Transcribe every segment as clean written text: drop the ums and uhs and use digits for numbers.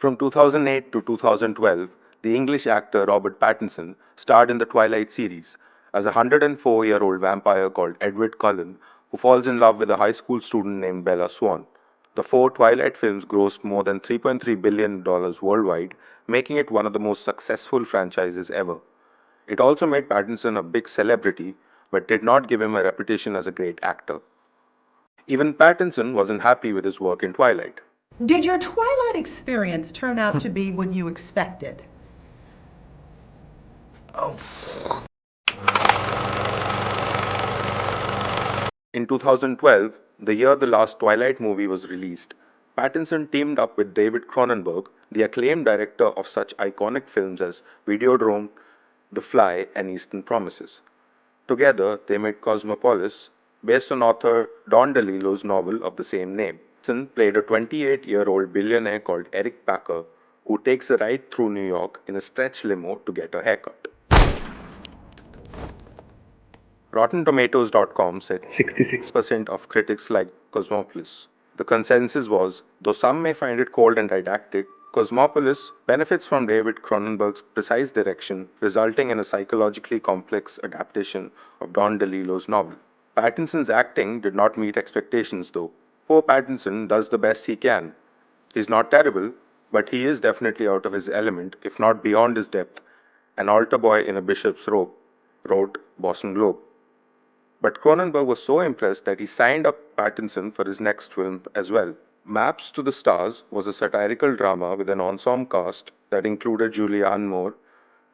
From 2008 to 2012, the English actor Robert Pattinson starred in the Twilight series as a 104-year-old vampire called Edward Cullen who falls in love with a high school student named Bella Swan. The four Twilight films grossed more than $3.3 billion worldwide, making it one of the most successful franchises ever. It also made Pattinson a big celebrity, but did not give him a reputation as a great actor. Even Pattinson wasn't happy with his work in Twilight. Did your Twilight experience turn out to be what you expected? In 2012, the year the last Twilight movie was released, Pattinson teamed up with David Cronenberg, the acclaimed director of such iconic films as Videodrome, The Fly, and Eastern Promises. Together, they made Cosmopolis, based on author Don DeLillo's novel of the same name. Pattinson played a 28-year-old billionaire called Eric Packer, who takes a ride through New York in a stretch limo to get a haircut. RottenTomatoes.com said 66% of critics liked Cosmopolis. The consensus was, though some may find it cold and didactic, Cosmopolis benefits from David Cronenberg's precise direction, resulting in a psychologically complex adaptation of Don DeLillo's novel. Pattinson's acting did not meet expectations, though. Poor Pattinson does the best he can. He's not terrible, but he is definitely out of his element, if not beyond his depth. An altar boy in a bishop's robe, wrote Boston Globe. But Cronenberg was so impressed that he signed up Pattinson for his next film as well. Maps to the Stars was a satirical drama with an ensemble cast that included Julianne Moore,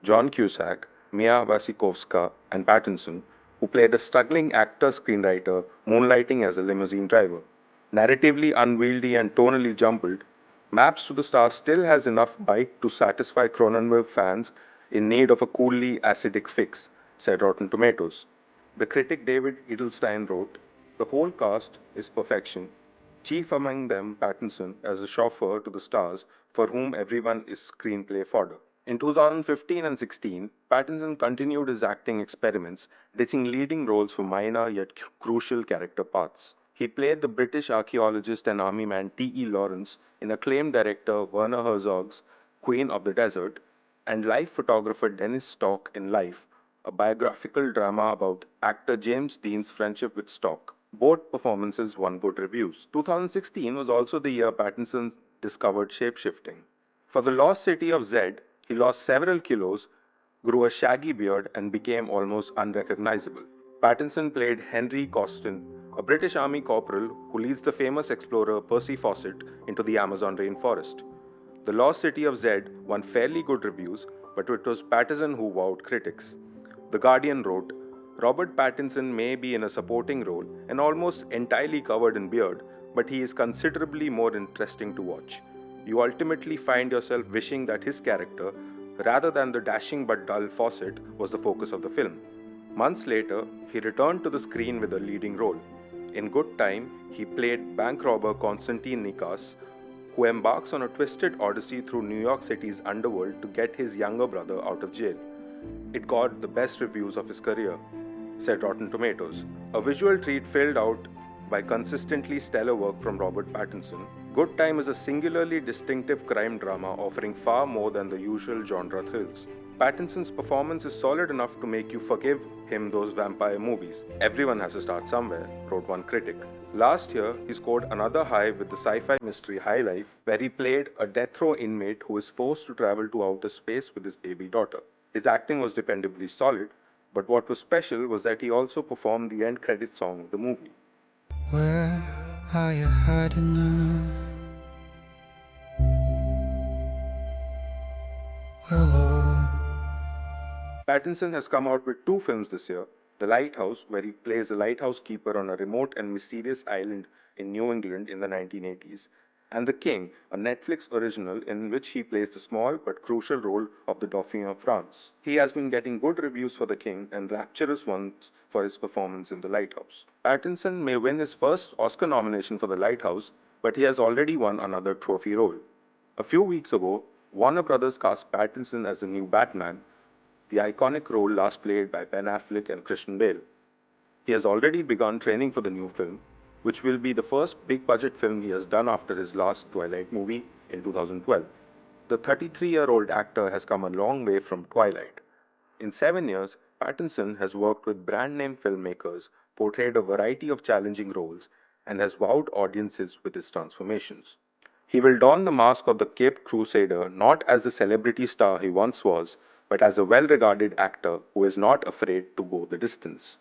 John Cusack, Mia Wasikowska, and Pattinson, who played a struggling actor-screenwriter moonlighting as a limousine driver. Narratively unwieldy and tonally jumbled, Maps to the Stars still has enough bite to satisfy Cronenberg fans in need of a coolly acidic fix, said Rotten Tomatoes. The critic David Edelstein wrote, "The whole cast is perfection, chief among them Pattinson as a chauffeur to the stars for whom everyone is screenplay fodder." In 2015 and 16, Pattinson continued his acting experiments, ditching leading roles for minor yet crucial character parts. He played the British archaeologist and army man T.E. Lawrence in acclaimed director Werner Herzog's Queen of the Desert, and life photographer Dennis Stock in Life, a biographical drama about actor James Dean's friendship with Stock. Both performances won good reviews. 2016 was also the year Pattinson discovered shapeshifting. For the lost city of Zed, he lost several kilos, grew a shaggy beard, and became almost unrecognizable. Pattinson played Henry Costin, a British Army corporal who leads the famous explorer Percy Fawcett into the Amazon rainforest. The Lost City of Zed won fairly good reviews, but it was Pattinson who wowed critics. The Guardian wrote, "Robert Pattinson may be in a supporting role and almost entirely covered in beard, but he is considerably more interesting to watch. You ultimately find yourself wishing that his character, rather than the dashing but dull Fawcett, was the focus of the film." Months later, he returned to the screen with a leading role. In Good Time, he played bank robber Konstantin Nikas, who embarks on a twisted odyssey through New York City's underworld to get his younger brother out of jail. It got the best reviews of his career, said Rotten Tomatoes. A visual treat filled out by consistently stellar work from Robert Pattinson, Good Time is a singularly distinctive crime drama offering far more than the usual genre thrills. Pattinson's performance is solid enough to make you forgive him those vampire movies. Everyone has to start somewhere, wrote one critic. Last year, he scored another high with the sci-fi mystery High Life, where he played a death row inmate who is forced to travel to outer space with his baby daughter. His acting was dependably solid, but what was special was that he also performed the end credit song of the movie. Where are you hiding now? Hello. Pattinson has come out with two films this year: The Lighthouse, where he plays a lighthouse keeper on a remote and mysterious island in New England in the 1980s, and The King, a Netflix original in which he plays the small but crucial role of the Dauphin of France. He has been getting good reviews for The King and rapturous ones for his performance in The Lighthouse. Pattinson may win his first Oscar nomination for The Lighthouse, but he has already won another trophy role. A few weeks ago, Warner Brothers cast Pattinson as the new Batman, the iconic role last played by Ben Affleck and Christian Bale. He has already begun training for the new film, which will be the first big budget film he has done after his last Twilight movie in 2012. The 33-year-old actor has come a long way from Twilight. In 7 years, Pattinson has worked with brand name filmmakers, portrayed a variety of challenging roles, and has wowed audiences with his transformations. He will don the mask of the Caped Crusader not as the celebrity star he once was, but as a well regarded actor who is not afraid to go the distance.